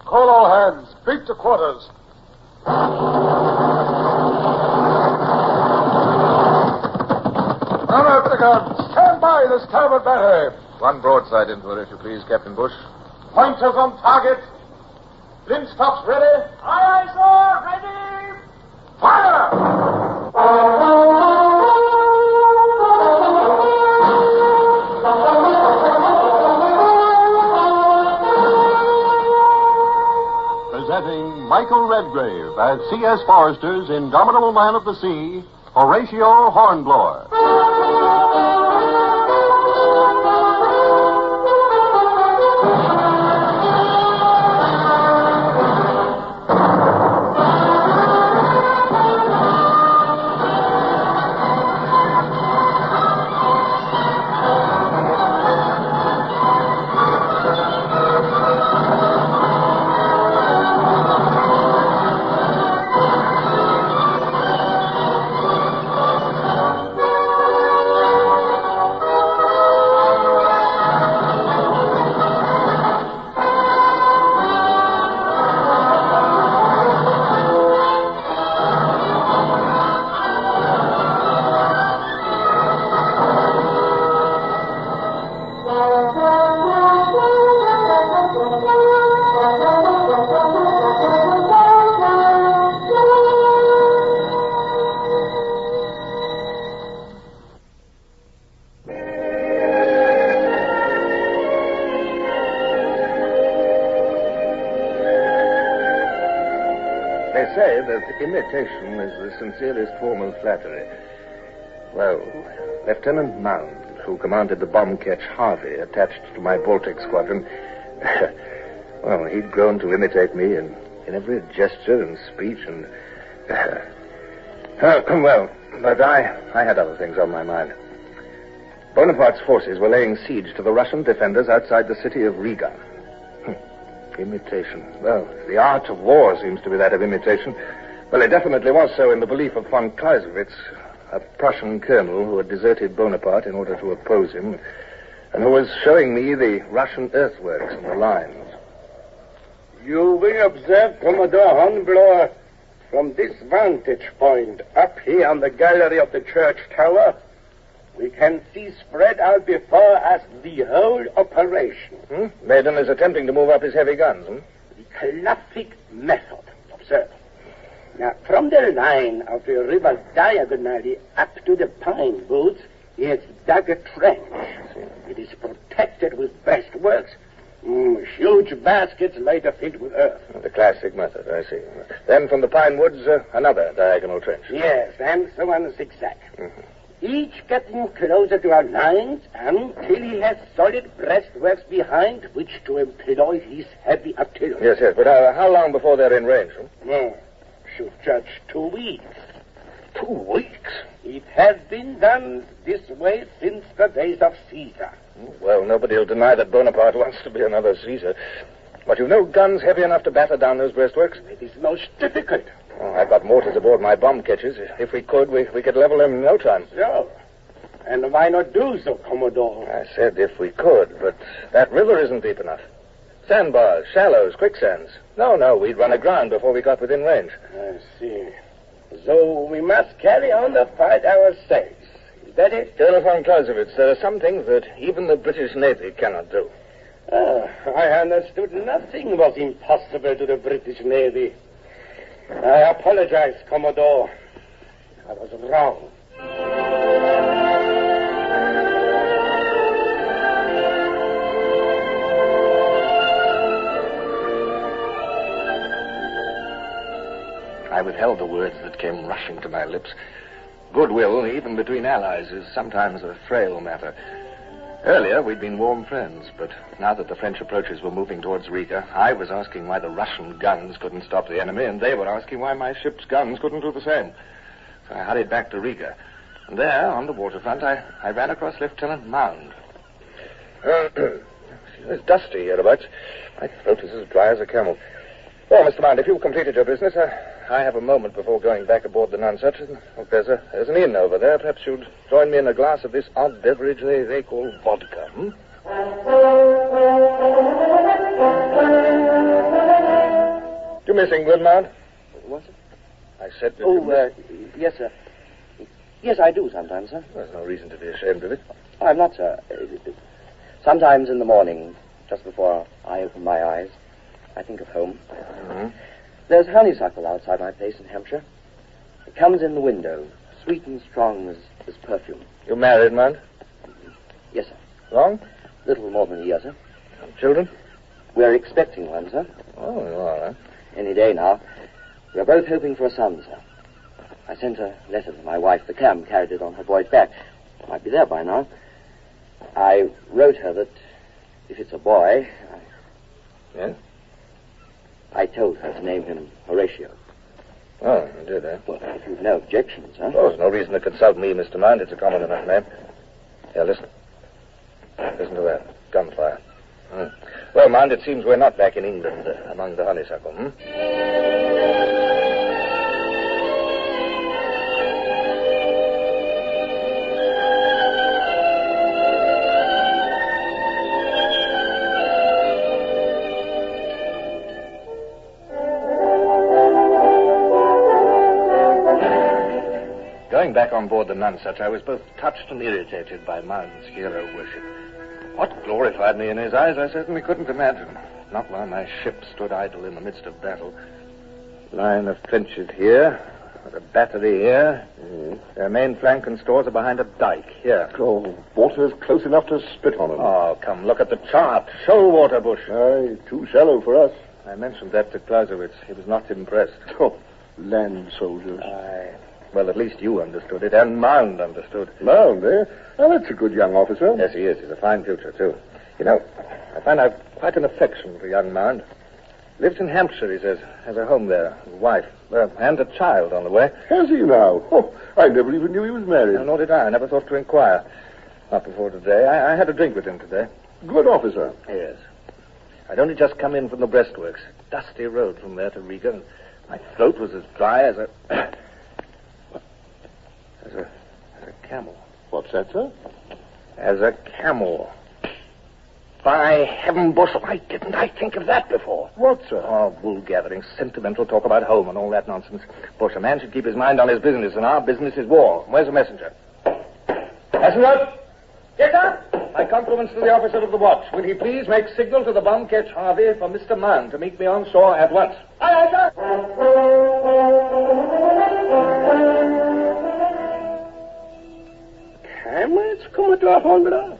Call all hands. Beat to quarters. Unload the guns. Stand by the starboard battery. One broadside into it, if you please, Captain Bush. Pointers on target. Linstops ready. Aye, sir. Ready. Fire! Presenting Michael Redgrave as C.S. Forrester's indomitable man of the sea, Horatio Hornblower. They say that imitation is the sincerest form of flattery. Well, Lieutenant Mound, who commanded the bomb ketch Harvey attached to my Baltic squadron, well, he'd grown to imitate me in every gesture and speech and... well, but I had other things on my mind. Bonaparte's forces were laying siege to the Russian defenders outside the city of Riga. Imitation. Well, the art of war seems to be that of imitation. Well, it definitely was so in the belief of von Clausewitz, a Prussian colonel who had deserted Bonaparte in order to oppose him, and who was showing me the Russian earthworks and the lines. You will observe, Commodore Hornblower, from this vantage point, up here on the gallery of the church tower, we can see spread out before us the whole operation. Maiden is attempting to move up his heavy guns, The classic method. Observe. Now, from the line of the river diagonally up to the pine woods, he has dug a trench. It is protected with breastworks, huge baskets later filled with earth. The classic method, I see. Then from the pine woods, another diagonal trench. Yes, and so on zigzag. Each getting closer to our lines until he has solid breastworks behind which to employ his heavy artillery. Yes, but how long before they're in range? Should judge 2 weeks. 2 weeks? It has been done this way since the days of Caesar. Well, nobody will deny that Bonaparte wants to be another Caesar. But you've no guns heavy enough to batter down those breastworks? It is most difficult. I've got mortars aboard my bomb catches. If we could, we could level them in no time. So? And why not do so, Commodore? I said if we could, but that river isn't deep enough. Sandbars, shallows, quicksands. No, we'd run aground before we got within range. I see. So we must carry on the fight ourselves. Is that it? Colonel von Clausewitz, there are some things that even the British Navy cannot do. I understood nothing was impossible to the British Navy. I apologize, Commodore. I was wrong. I withheld the words that came rushing to my lips. Goodwill, even between allies, is sometimes a frail matter. Earlier, we'd been warm friends, but now that the French approaches were moving towards Riga, I was asking why the Russian guns couldn't stop the enemy, and they were asking why my ship's guns couldn't do the same. So I hurried back to Riga. And there, on the waterfront, I ran across Lieutenant Mound. It's dusty hereabouts. My throat is as dry as a camel. Well, Mr. Mound, if you've completed your business, I have a moment before going back aboard the Nonsuch. Look, there's an inn over there. Perhaps you'd join me in a glass of this odd beverage they call vodka, You miss England, Mount? What, sir? I said that Yes, sir. Yes, I do sometimes, sir. There's no reason to be ashamed of it. I'm not, sir. Sometimes in the morning, just before I open my eyes, I think of home. Mm-hmm. There's honeysuckle outside my place in Hampshire. It comes in the window, sweet and strong as perfume. You married, Mount? Yes, sir. Long? Little more than a year, sir. Children? We're expecting one, sir. Oh, you are, huh? Any day now. We're both hoping for a son, sir. I sent a letter to my wife. The cam carried it on her boy's back. Might be there by now. I wrote her that if it's a boy... Yes? I told her to name him Horatio. Oh, you did, eh? Well, if you've no objections, huh? Oh, there's no reason to consult me, Mr. Mount. It's a common enough name. Here, listen. Listen to that. Gunfire. Well, Mount, it seems we're not back in England among the honeysuckle, Going back on board the Nonsuch, I was both touched and irritated by Mount's hero worship. What glorified me in his eyes, I certainly couldn't imagine. Not while my ship stood idle in the midst of battle. Line of trenches here, with a battery here. Their main flank and stores are behind a dike here. Oh, water's close enough to spit on them. Oh, come, look at the chart. Shoal water bush. Aye, too shallow for us. I mentioned that to Clausewitz. He was not impressed. Oh, land soldiers. Aye. Well, at least you understood it, and Mound understood. Mound, eh? Well, that's a good young officer. Yes, he is. He's a fine future, too. You know, I find I've quite an affection for young Mound. Lives in Hampshire, he says. Has a home there, a wife, and a child on the way. Has he now? Oh, I never even knew he was married. No, nor did I. I never thought to inquire. Not before today. I had a drink with him today. Good officer. Yes. I'd only just come in from the breastworks. Dusty road from there to Riga, and my throat was as dry as a... as a camel. What's that, sir? As a camel. By heaven, Bush, why didn't I think of that before? What, sir? Oh, wool gathering, sentimental talk about home and all that nonsense. Bush, a man should keep his mind on his business, and our business is war. Where's the messenger? Messenger! Yes, sir? My compliments to the officer of the watch. Will he please make signal to the bomb ketch Harvey for Mr. Mann to meet me on shore at once? Aye, sir. It's Commodore Hornblower.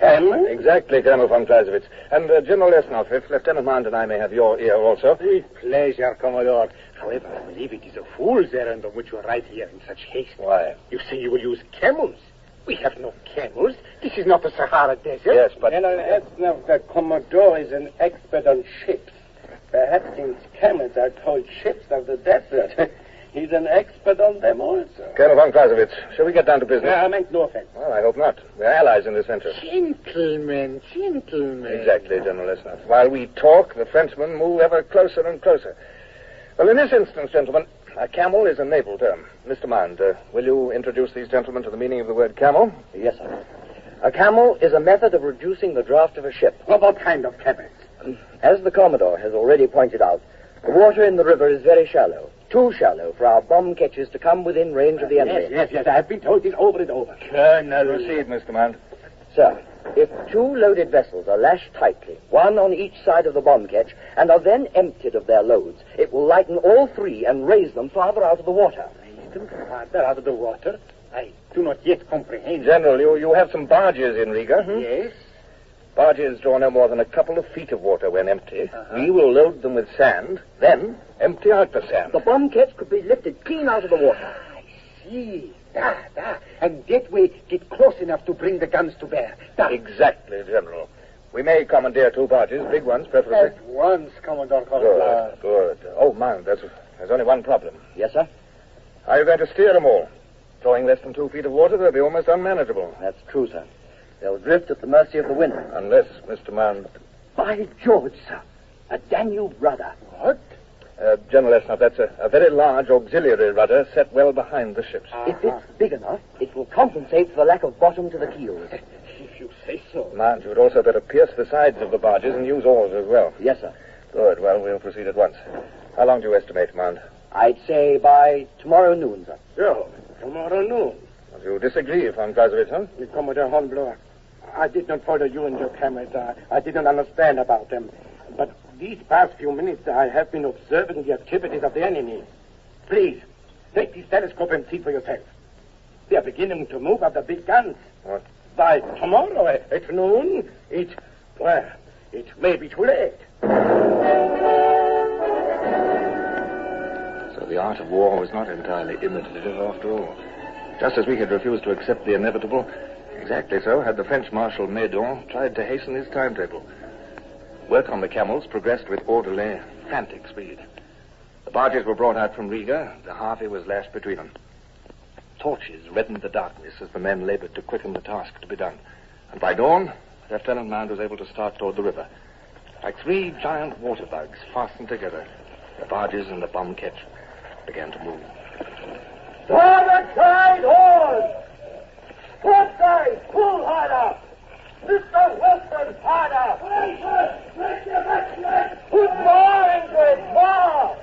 Can? Exactly, Colonel von Clausewitz. And General Lesnoff, if Lieutenant Mand and I may have your ear also. With pleasure, Commodore. However, I believe it is a fool's errand on which you ride here in such haste. Why? You say you will use camels. We have no camels. This is not the Sahara Desert. Yes, but... General Lesnoff, the Commodore is an expert on ships. Perhaps since camels are called ships of the desert, he's an expert on them also. Colonel von Clausewitz, shall we get down to business? I meant no offense. Well, I hope not. We're allies in this venture. Gentlemen, gentlemen. Exactly, General Lesnoff. While we talk, the Frenchmen move ever closer and closer. Well, in this instance, gentlemen, a camel is a naval term. Mr. Mand, will you introduce these gentlemen to the meaning of the word camel? Yes, sir. A camel is a method of reducing the draft of a ship. What kind of camels? As the Commodore has already pointed out, the water in the river is very shallow. Too shallow for our bomb ketches to come within range of the enemy. Yes. I have been told this over and over. Colonel. Proceed, Mr. Mand. Sir, if two loaded vessels are lashed tightly, one on each side of the bomb ketch, and are then emptied of their loads, it will lighten all three and raise them farther out of the water. Raise them farther out of the water? I do not yet comprehend. General, you have some barges in Riga, Yes. Barges draw no more than a couple of feet of water when empty. We will load them with sand, then empty out the sand. The bomb ketch could be lifted clean out of the water. I see. And that way get close enough to bring the guns to bear. Exactly, General. We may commandeer two barges, big ones, preferably. At once, Commodore Hornblower. Good. Oh, mind, there's only one problem. Yes, sir? How are you going to steer them all? Drawing less than 2 feet of water, they'll be almost unmanageable. That's true, sir. They'll drift at the mercy of the wind. Unless, Mr. Mand... By George, sir. A Danube rudder. What? General Lesnoff, that's a very large auxiliary rudder set well behind the ships. If it's big enough, it will compensate for the lack of bottom to the keels. If you say so. Mind, you would also better pierce the sides of the barges and use oars as well. Yes, sir. Good. Well, we'll proceed at once. How long do you estimate, Command? I'd say by tomorrow noon, sir. So, tomorrow noon. Well, you disagree, von Clausewitz, huh? Commodore Hornblower, I did not follow you and your cameras. I did not understand about them. But these past few minutes, I have been observing the activities of the enemy. Please, take this telescope and see for yourself. They are beginning to move up the big guns. What? By tomorrow at noon, it may be too late. So the art of war was not entirely imitative after all. Just as we had refused to accept the inevitable, exactly so had the French Marshal Meudon tried to hasten his timetable. Work on the camels progressed with orderly, frantic speed. The barges were brought out from Riga. The Harvey was lashed between them. Torches reddened the darkness as the men labored to quicken the task to be done. And by dawn, Lieutenant Mound was able to start toward the river. Like three giant water bugs fastened together, the barges and the bomb ketch began to move. Starboard side, hold! Port side, pull harder! Mr. Wilson, harder! Put more into it, more!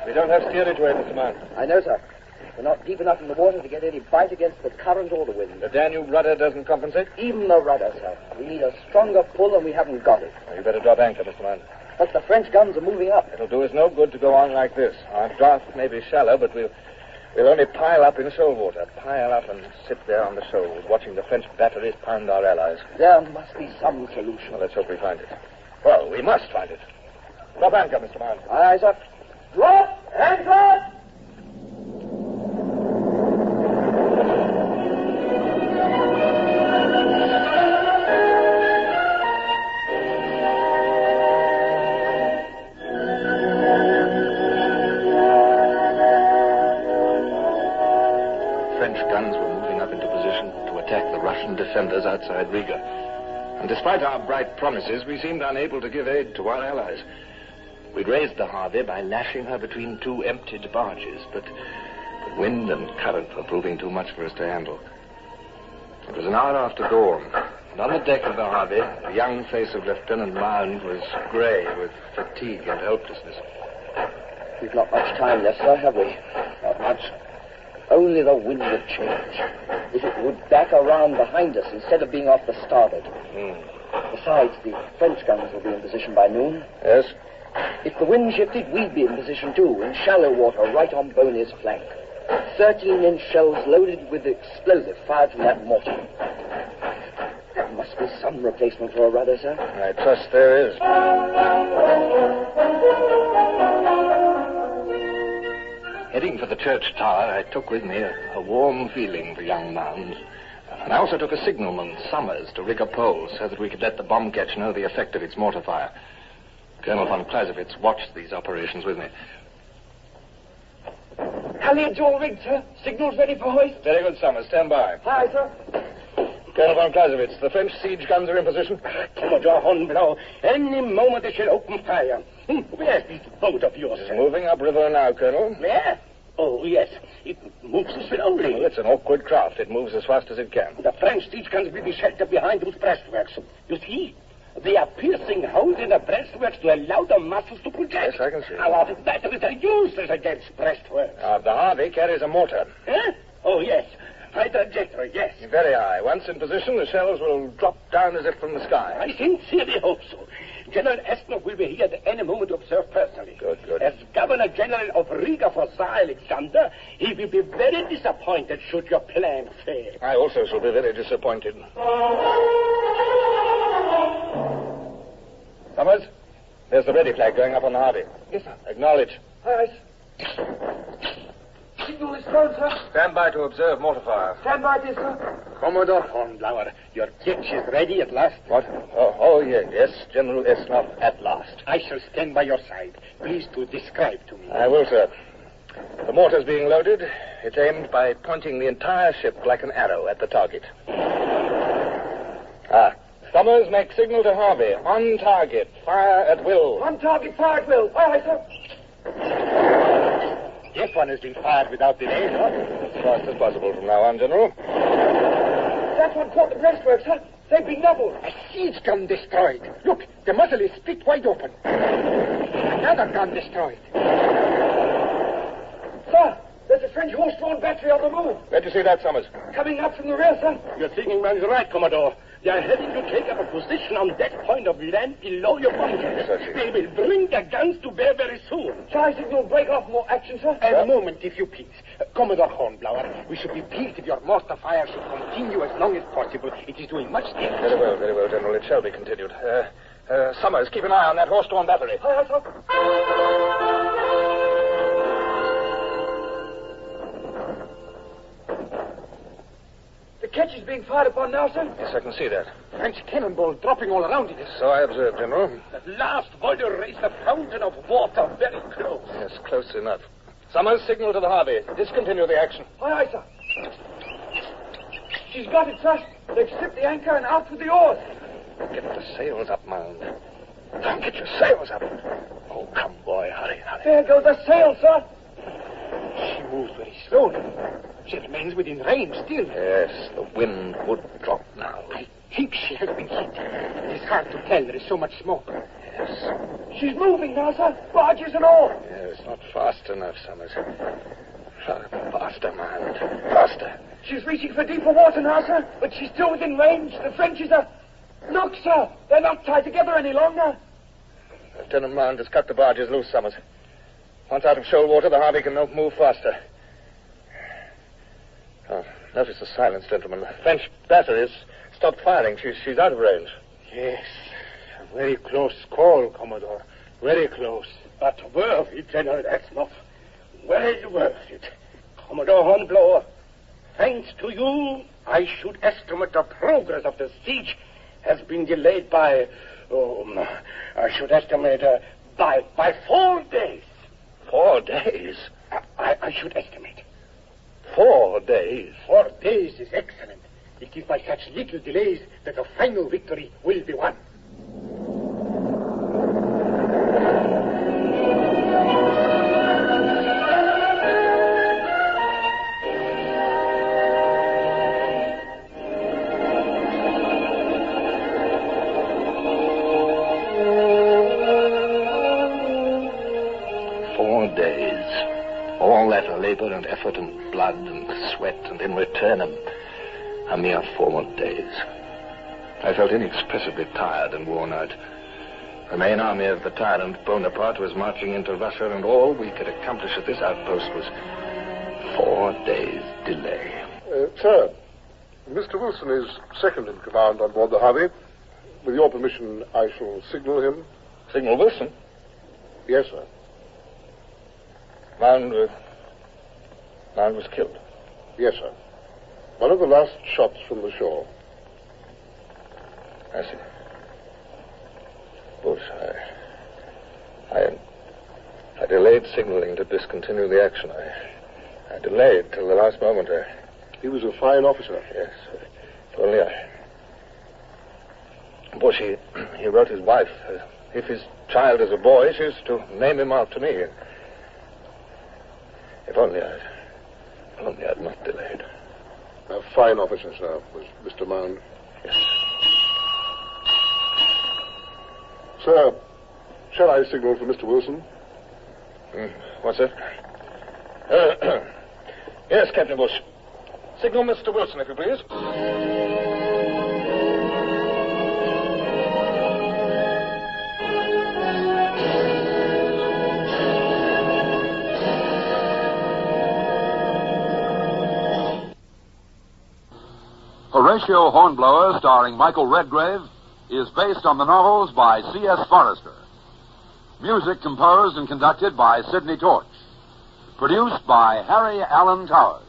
We don't have steerage way, Mr. Mann. I know, sir. We're not deep enough in the water to get any bite against the current or the wind. The Danube rudder doesn't compensate? Even the rudder, sir. We need a stronger pull, and we haven't got it. Well, you better drop anchor, Mr. Mann. But the French guns are moving up. It'll do us no good to go on like this. Our draft may be shallow, but we'll only pile up in shoal water. Pile up and sit there on the shoals, watching the French batteries pound our allies. There must be some solution. Well, let's hope we find it. Well, we must find it. Drop anchor, Mr. Mann. Aye, sir. Drop and drop! French guns were moving up into position to attack the Russian defenders outside Riga. And despite our bright promises, we seemed unable to give aid to our allies. We'd raised the Harvey by lashing her between two emptied barges, but the wind and current were proving too much for us to handle. It was an hour after dawn, and on the deck of the Harvey, the young face of Lieutenant Mound was grey with fatigue and helplessness. We've not much time left, sir, have we? Not much. Only the wind would change. If it would back around behind us instead of being off the starboard. Besides, the French guns will be in position by noon. Yes? If the wind shifted, we'd be in position too, in shallow water, right on Boney's flank. 13-inch shells loaded with explosive fired from that mortar. There must be some replacement for a rudder, sir. I trust there is. Heading for the church tower, I took with me a warm feeling for young Mound. And I also took a signalman, Summers, to rig a pole so that we could let the bomb ketch know the effect of its mortar fire. Colonel von Clausewitz watched these operations with me. Halyards all rigged, sir. Signals ready for hoist. Very good, Summers. Stand by. Aye, sir. Colonel von Clausewitz, the French siege guns are in position. Commodore Hornblower, any moment they shall open fire. Where's this boat of yours, It's sir? moving upriver now, Colonel. Where? Oh, yes. It moves slowly. Well, it's an awkward craft. It moves as fast as it can. The French siege guns will be sheltered behind those breastworks. You see? They are piercing holes in the breastworks to allow the muscles to project. Yes, I can see. Our batteries are useless against breastworks. The Harvey carries a mortar. Huh? Oh, yes. High trajectory, yes. Very high. Once in position, the shells will drop down as if from the sky. I sincerely hope so. General Esnov will be here at any moment to observe personally. Good, good. As Governor General of Riga for Tsar Alexander, he will be very disappointed should your plan fail. I also shall be very disappointed. Summers, there's the ready flag going up on the Harvey. Yes, sir. Acknowledge. Aye. Signal is thrown, sir. Stand by to observe mortar fire. Stand by, dear sir. Commodore Hornblower, your ketch is ready at last. What? Oh, yes, General Esnov, at last. I shall stand by your side. Please to describe to me. I will, sir. The mortar's being loaded. It's aimed by pointing the entire ship like an arrow at the target. Summers, make signal to Harvey. On target. Fire at will. On target, fire at will. Aye, sir. This one has been fired without delay, no? As fast as possible from now on, General. That's what caught the breastworks, sir. They've been leveled. A siege gun destroyed. Look, the muzzle is split wide open. Another gun destroyed. Sir, there's a French horse-drawn battery on the move. Where'd you see that, Summers? Coming up from the rear, sir. Your thinking man's right, Commodore. They are heading to take up a position on that point of land below your bunker. They will bring their guns to bear very soon. Shall I signal break off more action, sir? A moment, if you please. Commodore Hornblower, we should be pleased if your mortar fire should continue as long as possible. It is doing much damage. Very well, General. It shall be continued. Summers, keep an eye on that horse-drawn battery. Aye, aye, sir. The ketch is being fired upon now, sir. Yes, I can see that. French cannonball dropping all around it. So I observed, General. At last, Boulder raised a fountain of water very close. Yes, close enough. Summers, signal to the Harvey. Discontinue the action. Aye, aye, sir. She's got it, sir. They've stripped the anchor and out with the oars. Get the sails up, Mound. Get your sails up. Oh, come, boy. Hurry. There go the sails, sir. She moves very slowly. She remains within range still. Yes, the wind would drop now. I think she has been hit. It is hard to tell. There is so much smoke. Yes. She's moving now, sir. Barges and all. Yes, not fast enough, Summers. Faster, Mound. Faster. She's reaching for deeper water now, sir. But she's still within range. The Frenchies are... Look, sir. They're not tied together any longer. Lieutenant Mound has cut the barges loose, Summers. Once out of shoal water, the Harvey can move faster. Oh, notice the silence, gentlemen. The French batteries stopped firing. She's out of range. Yes. A very close call, Commodore. Very close. But worth it, General Axmoff. Well worth it. Commodore Hornblower, thanks to you, I should estimate the progress of the siege has been delayed by, I should estimate, by 4 days. 4 days? I should estimate. 4 days? 4 days is excellent. It is by such little delays that the final victory will be won. All that labor and effort and blood and sweat, and in return a mere 4 days. I felt inexpressibly tired and worn out. The main army of the tyrant Bonaparte was marching into Russia, and all we could accomplish at this outpost was 4 days' delay. Sir, Mr. Wilson is second in command on board the Harvey. With your permission, I shall signal him. Signal Wilson? Yes, sir. Mound was killed. Yes, sir. One of the last shots from the shore. I see. Bush, I delayed signaling to discontinue the action. I delayed till the last moment. He was a fine officer. Yes. If only Bush, he wrote his wife. If his child is a boy, she's to name him after me. If only I'd not delayed. A fine officer, sir, was Mr. Mound. Yes. Sir, shall I signal for Mr. Wilson? What's that? Yes, Captain Bush. Signal Mr. Wilson, if you please. Horatio Hornblower, starring Michael Redgrave, is based on the novels by C.S. Forrester. Music composed and conducted by Sidney Torch. Produced by Harry Allen Towers.